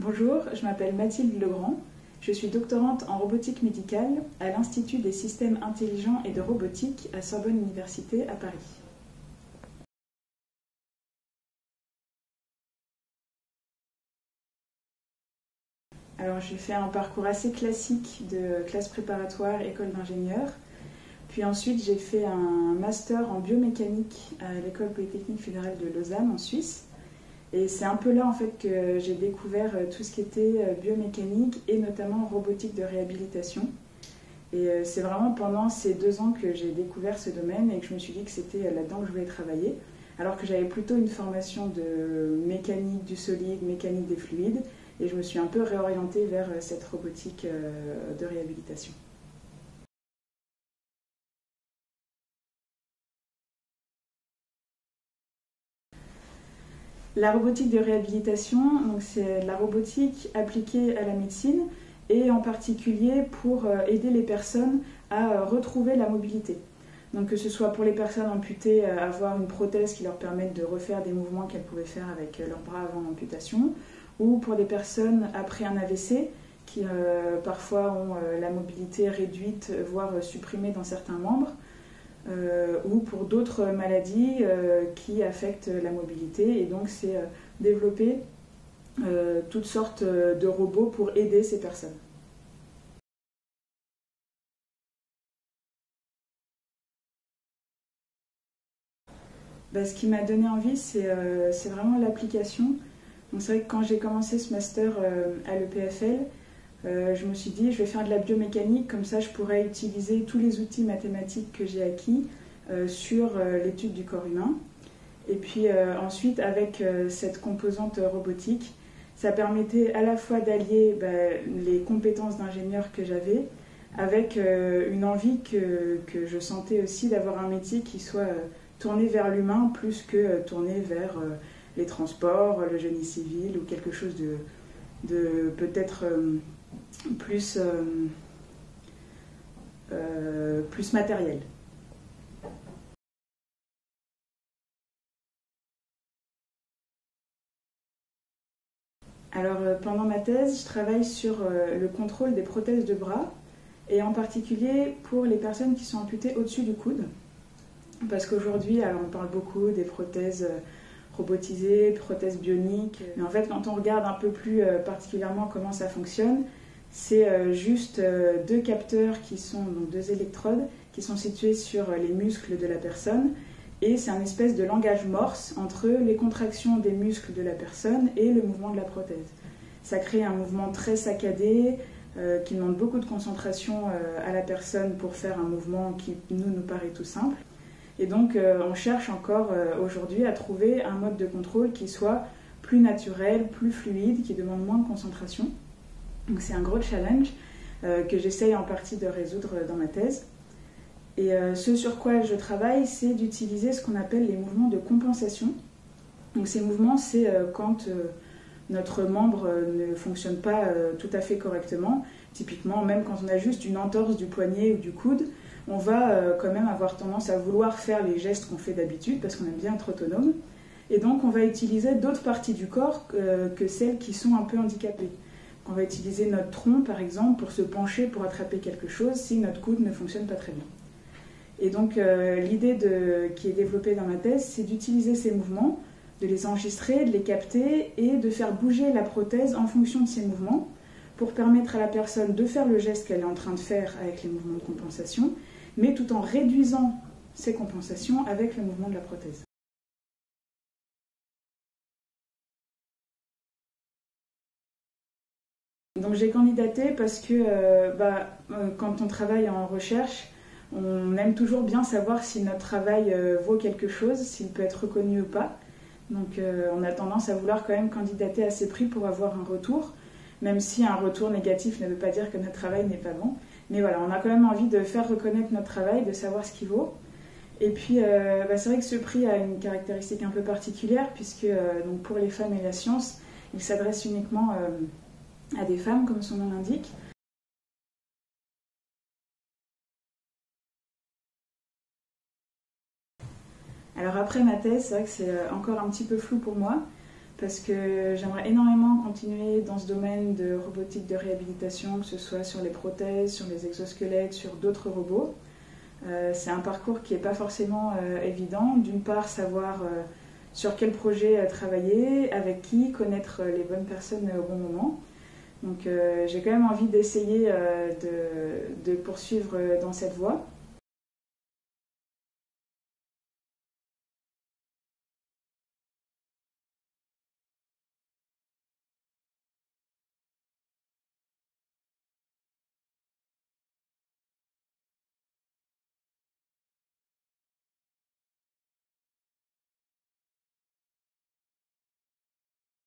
Bonjour, je m'appelle Mathilde Legrand. Je suis doctorante en robotique médicale à l'Institut des systèmes intelligents et de robotique à Sorbonne Université à Paris. Alors j'ai fait un parcours assez classique de classe préparatoire, école d'ingénieur. Puis ensuite j'ai fait un master en biomécanique à l'École polytechnique fédérale de Lausanne en Suisse. Et c'est un peu là en fait que j'ai découvert tout ce qui était biomécanique et notamment robotique de réhabilitation. Et c'est vraiment pendant ces 2 ans que j'ai découvert ce domaine et que je me suis dit que c'était là-dedans que je voulais travailler. Alors que j'avais plutôt une formation de mécanique du solide, mécanique des fluides, et je me suis un peu réorientée vers cette robotique de réhabilitation. La robotique de réhabilitation, c'est la robotique appliquée à la médecine et en particulier pour aider les personnes à retrouver la mobilité. Donc que ce soit pour les personnes amputées, avoir une prothèse qui leur permette de refaire des mouvements qu'elles pouvaient faire avec leur bras avant l'amputation, ou pour des personnes après un AVC qui parfois ont la mobilité réduite, voire supprimée dans certains membres. Ou pour d'autres maladies qui affectent la mobilité. Et donc c'est développer toutes sortes de robots pour aider ces personnes. Ce qui m'a donné envie, c'est vraiment l'application. C'est vrai que quand j'ai commencé ce master à l'EPFL, je me suis dit je vais faire de la biomécanique, comme ça je pourrais utiliser tous les outils mathématiques que j'ai acquis sur l'étude du corps humain. Et puis ensuite avec cette composante robotique, ça permettait à la fois d'allier les compétences d'ingénieur que j'avais avec une envie que je sentais aussi d'avoir un métier qui soit tourné vers l'humain plus que tourné vers les transports, le génie civil ou quelque chose de peut-être plus matériel. Alors pendant ma thèse, je travaille sur le contrôle des prothèses de bras et en particulier pour les personnes qui sont amputées au-dessus du coude. Parce qu'aujourd'hui, on parle beaucoup des prothèses robotisées, prothèses bioniques, mais en fait quand on regarde un peu plus particulièrement comment ça fonctionne, c'est juste 2 capteurs qui sont, donc 2 électrodes, qui sont situés sur les muscles de la personne. Et c'est un espèce de langage morse entre les contractions des muscles de la personne et le mouvement de la prothèse. Ça crée un mouvement très saccadé, qui demande beaucoup de concentration à la personne pour faire un mouvement qui nous paraît tout simple. Et donc on cherche encore aujourd'hui à trouver un mode de contrôle qui soit plus naturel, plus fluide, qui demande moins de concentration. Donc c'est un gros challenge que j'essaye en partie de résoudre dans ma thèse. Et ce sur quoi je travaille, c'est d'utiliser ce qu'on appelle les mouvements de compensation. Donc ces mouvements, c'est quand notre membre ne fonctionne pas tout à fait correctement. Typiquement, même quand on a juste une entorse du poignet ou du coude, on va quand même avoir tendance à vouloir faire les gestes qu'on fait d'habitude parce qu'on aime bien être autonome. Et donc on va utiliser d'autres parties du corps que celles qui sont un peu handicapées. On va utiliser notre tronc, par exemple, pour se pencher pour attraper quelque chose si notre coude ne fonctionne pas très bien. Et donc l'idée qui est développée dans ma thèse, c'est d'utiliser ces mouvements, de les enregistrer, de les capter et de faire bouger la prothèse en fonction de ces mouvements pour permettre à la personne de faire le geste qu'elle est en train de faire avec les mouvements de compensation, mais tout en réduisant ces compensations avec le mouvement de la prothèse. Donc j'ai candidaté parce que quand on travaille en recherche, on aime toujours bien savoir si notre travail vaut quelque chose, s'il peut être reconnu ou pas. Donc on a tendance à vouloir quand même candidater à ces prix pour avoir un retour, même si un retour négatif ne veut pas dire que notre travail n'est pas bon. Mais voilà, on a quand même envie de faire reconnaître notre travail, de savoir ce qu'il vaut. Et puis c'est vrai que ce prix a une caractéristique un peu particulière, puisque donc pour les femmes et la science, il s'adresse uniquement à des femmes, comme son nom l'indique. Alors après ma thèse, c'est vrai que c'est encore un petit peu flou pour moi, parce que j'aimerais énormément continuer dans ce domaine de robotique de réhabilitation, que ce soit sur les prothèses, sur les exosquelettes, sur d'autres robots. C'est un parcours qui n'est pas forcément évident. D'une part, savoir sur quel projet travailler, avec qui, connaître les bonnes personnes au bon moment. Donc j'ai quand même envie d'essayer de poursuivre dans cette voie.